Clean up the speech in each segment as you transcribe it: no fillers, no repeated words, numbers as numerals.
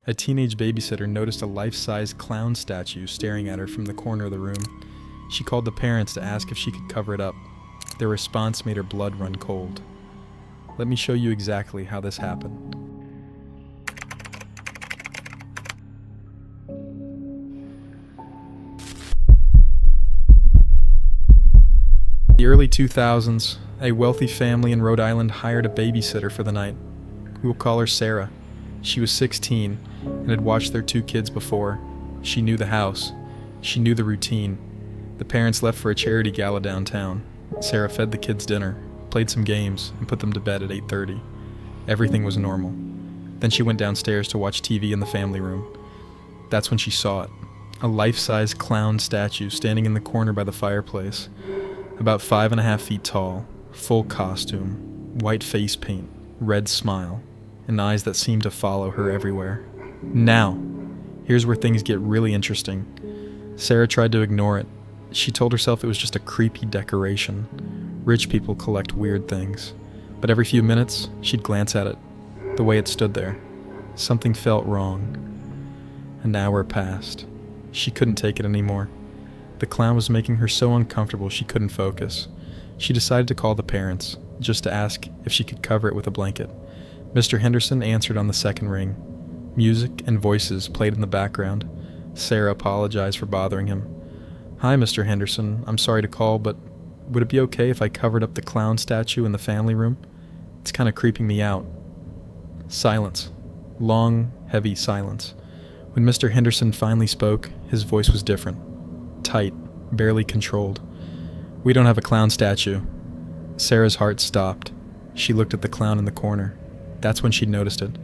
A teenage babysitter noticed a life-size clown statue staring at her from the corner of the room. She called the parents to ask if she could cover it up. Their response made her blood run cold. Let me show you exactly how this happened. In the early 2000s, a wealthy family in Rhode Island hired a babysitter for the night. We will call her Sarah. She was 16 and had watched their 2 kids before. She knew the house. She knew the routine. The parents left for a charity gala downtown. Sarah fed the kids dinner, played some games, and put them to bed at 8:30. Everything was normal. Then she went downstairs to watch TV in the family room. That's when she saw it. A life-size clown statue standing in the corner by the fireplace. About 5.5 feet tall, full costume, white face paint, red smile, and eyes that seemed to follow her everywhere. Now, here's where things get really interesting. Sarah tried to ignore it. She told herself it was just a creepy decoration. Rich people collect weird things. But every few minutes, she'd glance at it, the way it stood there. Something felt wrong. An hour passed. She couldn't take it anymore. The clown was making her so uncomfortable she couldn't focus. She decided to call the parents, just to ask if she could cover it with a blanket. Mr. Henderson answered on the second ring. Music and voices played in the background. Sarah apologized for bothering him. "Hi, Mr. Henderson. I'm sorry to call, but would it be okay if I covered up the clown statue in the family room? It's kind of creeping me out." Silence. Long, heavy silence. When Mr. Henderson finally spoke, his voice was different. Tight, barely controlled. "We don't have a clown statue." Sarah's heart stopped. She looked at the clown in the corner. That's when she noticed it.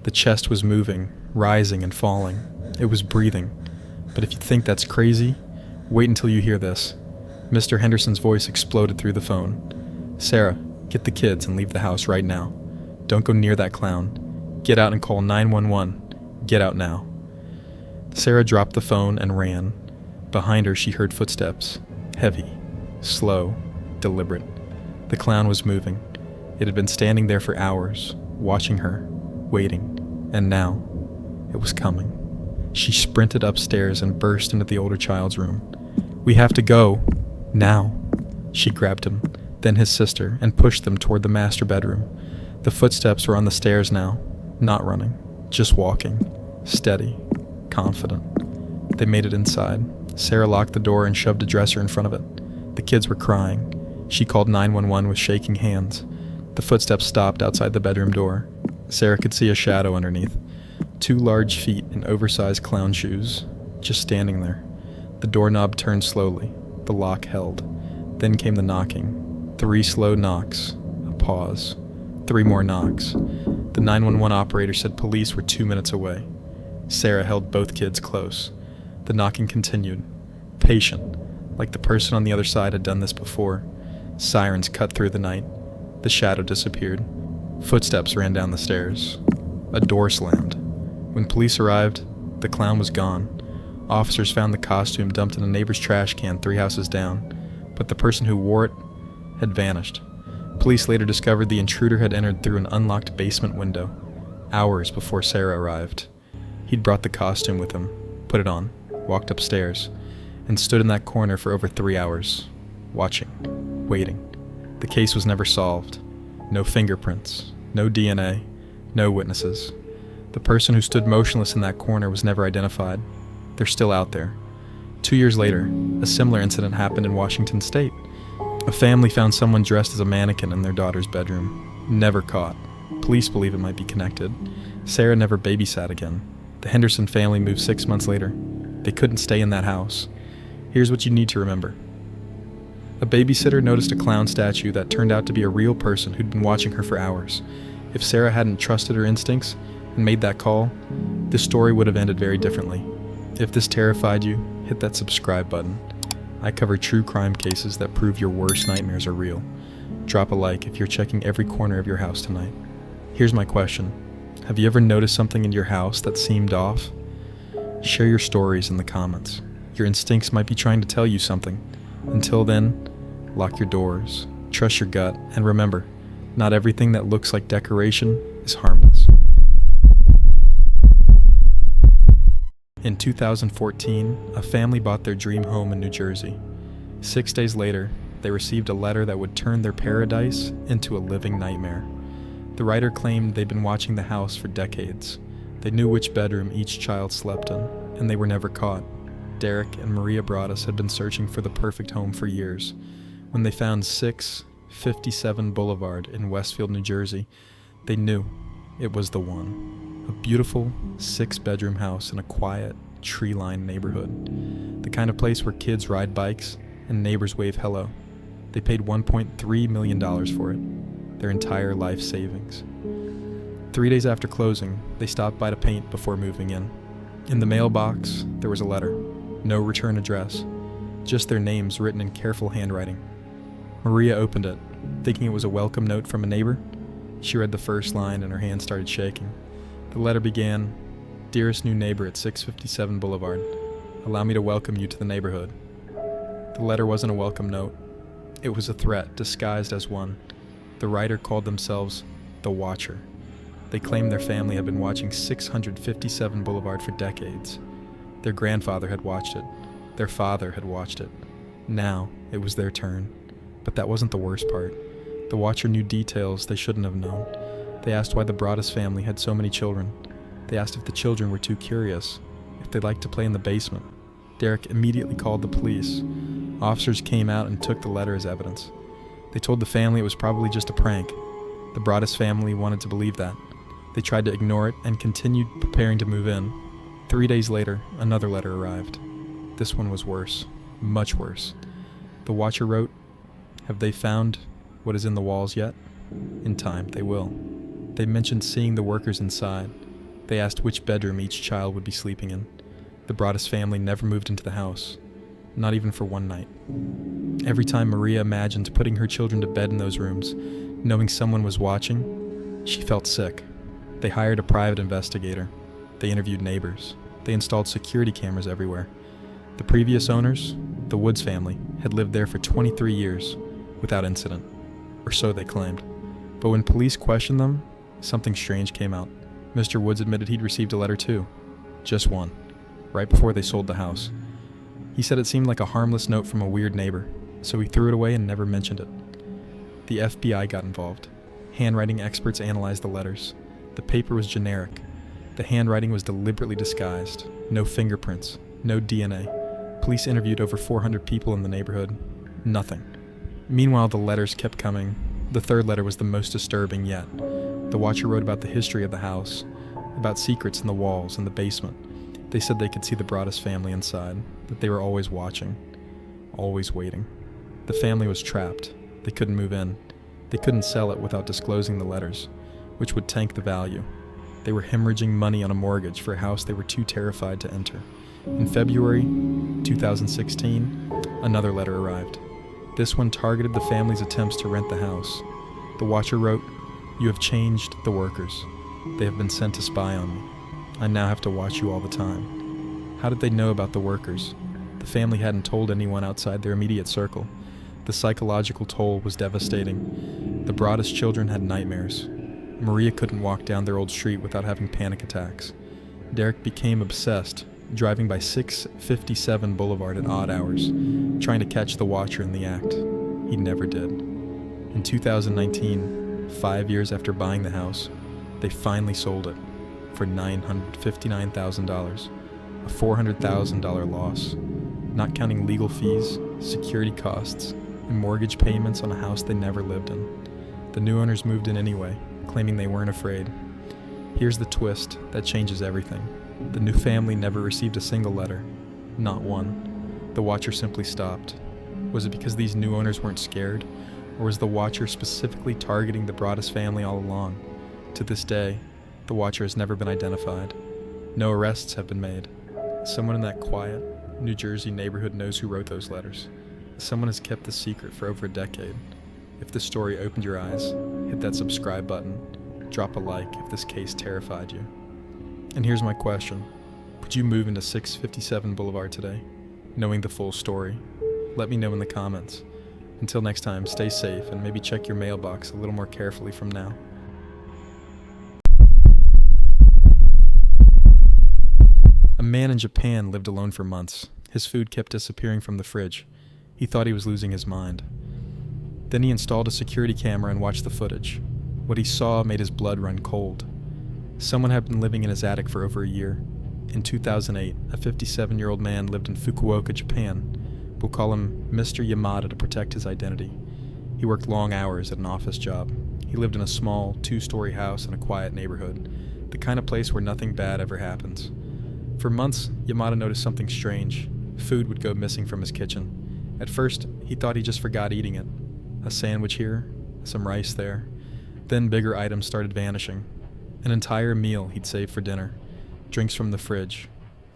The chest was moving, rising and falling. It was breathing. But if you think that's crazy, wait until you hear this. Mr. Henderson's voice exploded through the phone. "Sarah, get the kids and leave the house right now. Don't go near that clown. Get out and call 911. Get out now." Sarah dropped the phone and ran. Behind her, she heard footsteps. Heavy, slow, deliberate. The clown was moving. It had been standing there for hours, watching her, waiting, and now it was coming. She sprinted upstairs and burst into the older child's room. "We have to go. Now." She grabbed him, then his sister, and pushed them toward the master bedroom. The footsteps were on the stairs now, not running, just walking, steady, confident. They made it inside. Sarah locked the door and shoved a dresser in front of it. The kids were crying. She called 911 with shaking hands. The footsteps stopped outside the bedroom door. Sarah could see a shadow underneath. 2 large feet in oversized clown shoes, just standing there. The doorknob turned slowly. The lock held. Then came the knocking. 3 slow knocks. A pause. 3 more knocks. The 911 operator said police were 2 minutes away. Sarah held both kids close. The knocking continued. Patient, like the person on the other side had done this before. Sirens cut through the night. The shadow disappeared. Footsteps ran down the stairs. A door slammed. When police arrived, the clown was gone. Officers found the costume dumped in a neighbor's trash can 3 houses down, but the person who wore it had vanished. Police later discovered the intruder had entered through an unlocked basement window, hours before Sarah arrived. He'd brought the costume with him, put it on, walked upstairs, and stood in that corner for over 3 hours, watching, waiting. The case was never solved. No fingerprints, no DNA, no witnesses. The person who stood motionless in that corner was never identified. They're still out there. 2 years later, a similar incident happened in Washington State. A family found someone dressed as a mannequin in their daughter's bedroom. Never caught. Police believe it might be connected. Sarah never babysat again. The Henderson family moved 6 months later. They couldn't stay in that house. Here's what you need to remember. A babysitter noticed a clown statue that turned out to be a real person who'd been watching her for hours. If Sarah hadn't trusted her instincts and made that call, this story would have ended very differently. If this terrified you, hit that subscribe button. I cover true crime cases that prove your worst nightmares are real. Drop a like if you're checking every corner of your house tonight. Here's my question. Have you ever noticed something in your house that seemed off? Share your stories in the comments. Your instincts might be trying to tell you something. Until then, lock your doors, trust your gut, and remember, not everything that looks like decoration is harmless. In 2014, a family bought their dream home in New Jersey. 6 days later, they received a letter that would turn their paradise into a living nightmare. The writer claimed they'd been watching the house for decades. They knew which bedroom each child slept in, and they were never caught. Derek and Maria Broaddus had been searching for the perfect home for years. When they found 657 Boulevard in Westfield, New Jersey, they knew it was the one. A beautiful 6-bedroom house in a quiet, tree-lined neighborhood. The kind of place where kids ride bikes and neighbors wave hello. They paid $1.3 million for it, their entire life savings. 3 days after closing, they stopped by to paint before moving in. In the mailbox, there was a letter. No return address. Just their names written in careful handwriting. Maria opened it, thinking it was a welcome note from a neighbor. She read the first line and her hand started shaking. The letter began, "Dearest new neighbor at 657 Boulevard, allow me to welcome you to the neighborhood." The letter wasn't a welcome note. It was a threat disguised as one. The writer called themselves the Watcher. They claimed their family had been watching 657 Boulevard for decades. Their grandfather had watched it. Their father had watched it. Now, it was their turn. But that wasn't the worst part. The Watcher knew details they shouldn't have known. They asked why the Broaddus family had so many children. They asked if the children were too curious, if they liked to play in the basement. Derek immediately called the police. Officers came out and took the letter as evidence. They told the family it was probably just a prank. The Broaddus family wanted to believe that. They tried to ignore it and continued preparing to move in. 3 days later, another letter arrived. This one was worse, much worse. The Watcher wrote, "Have they found what is in the walls yet? In time, they will." They mentioned seeing the workers inside. They asked which bedroom each child would be sleeping in. The Broaddus family never moved into the house, not even for one night. Every time Maria imagined putting her children to bed in those rooms, knowing someone was watching, she felt sick. They hired a private investigator. They interviewed neighbors. They installed security cameras everywhere. The previous owners, the Woods family, had lived there for 23 years without incident, or so they claimed. But when police questioned them, something strange came out. Mr. Woods admitted he'd received a letter too. Just one, right before they sold the house. He said it seemed like a harmless note from a weird neighbor, so he threw it away and never mentioned it. The FBI got involved. Handwriting experts analyzed the letters. The paper was generic. The handwriting was deliberately disguised. No fingerprints, no DNA. Police interviewed over 400 people in the neighborhood. Nothing. Meanwhile, the letters kept coming. The third letter was the most disturbing yet. The Watcher wrote about the history of the house, about secrets in the walls and the basement. They said they could see the Broaddus family inside, that they were always watching, always waiting. The family was trapped. They couldn't move in. They couldn't sell it without disclosing the letters, which would tank the value. They were hemorrhaging money on a mortgage for a house they were too terrified to enter. In February 2016, another letter arrived. This one targeted the family's attempts to rent the house. The Watcher wrote, "You have changed the workers. They have been sent to spy on me. I now have to watch you all the time." How did they know about the workers? The family hadn't told anyone outside their immediate circle. The psychological toll was devastating. The Broaddus children had nightmares. Maria couldn't walk down their old street without having panic attacks. Derek became obsessed, driving by 657 Boulevard at odd hours, trying to catch the Watcher in the act. He never did. In 2019, 5 years after buying the house, they finally sold it for $959,000, a $400,000 loss, not counting legal fees, security costs, and mortgage payments on a house they never lived in. The new owners moved in anyway, claiming they weren't afraid. Here's the twist that changes everything. The new family never received a single letter, not one. The Watcher simply stopped. Was it because these new owners weren't scared, or was the Watcher specifically targeting the Broaddus family all along? To this day, the Watcher has never been identified. No arrests have been made. Someone in that quiet, New Jersey neighborhood knows who wrote those letters. Someone has kept the secret for over a decade. If this story opened your eyes, hit that subscribe button. Drop a like if this case terrified you. And here's my question. Would you move into 657 Boulevard today, knowing the full story? Let me know in the comments. Until next time, stay safe and maybe check your mailbox a little more carefully from now. A man in Japan lived alone for months. His food kept disappearing from the fridge. He thought he was losing his mind. Then he installed a security camera and watched the footage. What he saw made his blood run cold. Someone had been living in his attic for over a year. In 2008, a 57-year-old man lived in Fukuoka, Japan. We'll call him Mr. Yamada to protect his identity. He worked long hours at an office job. He lived in a small, 2-story house in a quiet neighborhood, the kind of place where nothing bad ever happens. For months, Yamada noticed something strange. Food would go missing from his kitchen. At first, he thought he just forgot eating it. A sandwich here, some rice there. Then bigger items started vanishing. An entire meal he'd saved for dinner. Drinks from the fridge.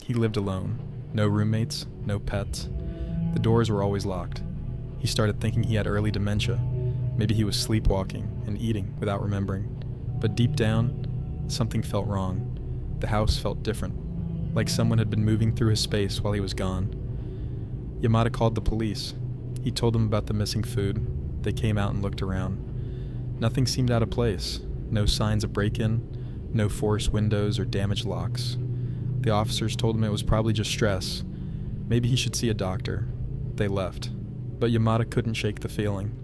He lived alone. No roommates, no pets. The doors were always locked. He started thinking he had early dementia. Maybe he was sleepwalking and eating without remembering. But deep down, something felt wrong. The house felt different, like someone had been moving through his space while he was gone. Yamada called the police. He told them about the missing food. They came out and looked around. Nothing seemed out of place. No signs of break-in, no forced windows or damaged locks. The officers told him it was probably just stress. Maybe he should see a doctor. They left. But Yamada couldn't shake the feeling.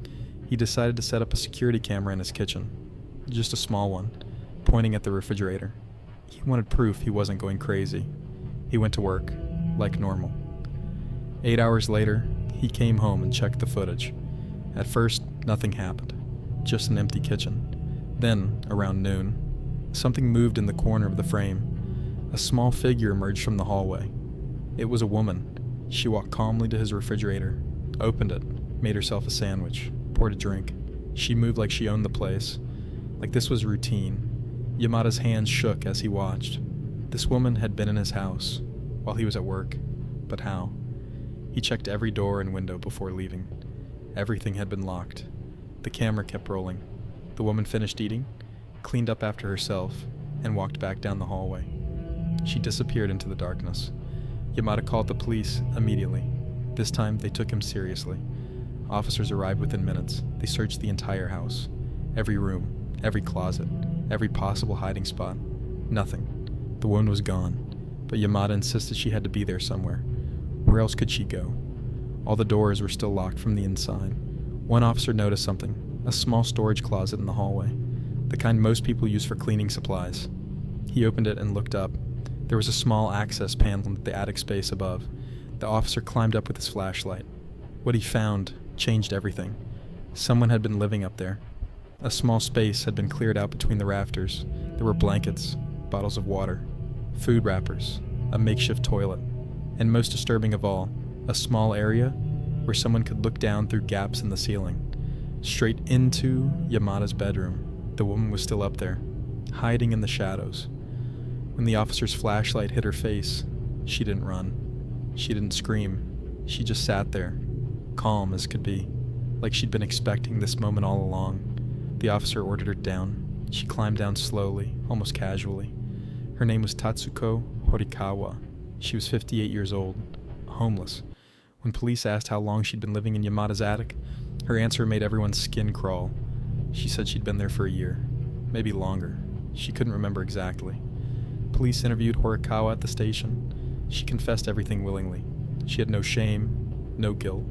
He decided to set up a security camera in his kitchen. Just a small one, pointing at the refrigerator. He wanted proof he wasn't going crazy. He went to work, like normal. 8 hours later, he came home and checked the footage. At first, nothing happened. Just an empty kitchen. Then, around noon, something moved in the corner of the frame. A small figure emerged from the hallway. It was a woman. She walked calmly to his refrigerator, opened it, made herself a sandwich, poured a drink. She moved like she owned the place, like this was routine. Yamada's hands shook as he watched. This woman had been in his house, while he was at work. But how? He checked every door and window before leaving. Everything had been locked. The camera kept rolling. The woman finished eating, cleaned up after herself, and walked back down the hallway. She disappeared into the darkness. Yamada called the police immediately. This time, they took him seriously. Officers arrived within minutes. They searched the entire house. Every room, every closet, every possible hiding spot. Nothing. The woman was gone, but Yamada insisted she had to be there somewhere. Where else could she go? All the doors were still locked from the inside. One officer noticed something, a small storage closet in the hallway, the kind most people use for cleaning supplies. He opened it and looked up. There was a small access panel in the attic space above. The officer climbed up with his flashlight. What he found changed everything. Someone had been living up there. A small space had been cleared out between the rafters. There were blankets, bottles of water, food wrappers, a makeshift toilet, and most disturbing of all, a small area where someone could look down through gaps in the ceiling, straight into Yamada's bedroom. The woman was still up there, hiding in the shadows. When the officer's flashlight hit her face, she didn't run. She didn't scream. She just sat there, calm as could be, like she'd been expecting this moment all along. The officer ordered her down. She climbed down slowly, almost casually. Her name was Tatsuko Horikawa. She was 58 years old, homeless. When police asked how long she'd been living in Yamada's attic, her answer made everyone's skin crawl. She said she'd been there for a year, maybe longer. She couldn't remember exactly. Police interviewed Horikawa at the station. She confessed everything willingly. She had no shame, no guilt.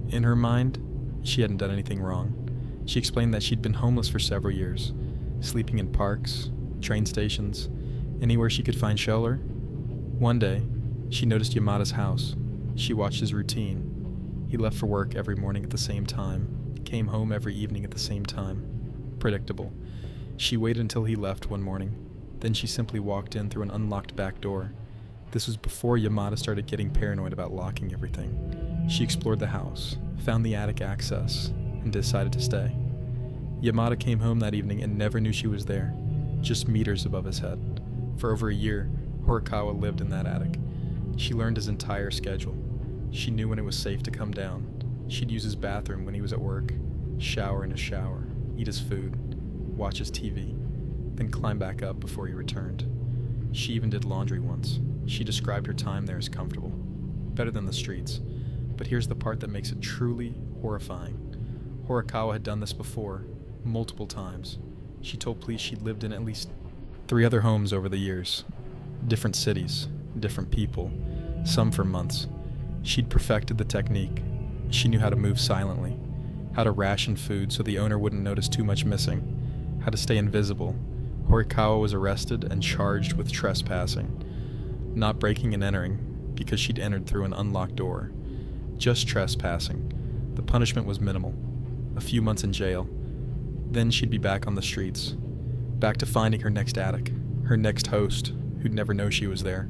In her mind, she hadn't done anything wrong. She explained that she'd been homeless for several years, sleeping in parks, train stations, anywhere she could find shelter. One day, she noticed Yamada's house. She watched his routine. He left for work every morning at the same time, came home every evening at the same time. Predictable. She waited until he left one morning. Then she simply walked in through an unlocked back door. This was before Yamada started getting paranoid about locking everything. She explored the house, found the attic access, and decided to stay. Yamada came home that evening and never knew she was there, just meters above his head. For over a year, Horikawa lived in that attic. She learned his entire schedule. She knew when it was safe to come down. She'd use his bathroom when he was at work, shower in his shower, eat his food, watch his TV, then climb back up before he returned. She even did laundry once. She described her time there as comfortable, better than the streets. But here's the part that makes it truly horrifying. Horikawa had done this before, multiple times. She told police she'd lived in at least 3 other homes over the years, different cities, different people, some for months. She'd perfected the technique. She knew how to move silently, how to ration food so the owner wouldn't notice too much missing, how to stay invisible. Horikawa was arrested and charged with trespassing, not breaking and entering because she'd entered through an unlocked door. Just trespassing. The punishment was minimal. A few months in jail. Then she'd be back on the streets. Back to finding her next addict, her next host, who'd never know she was there.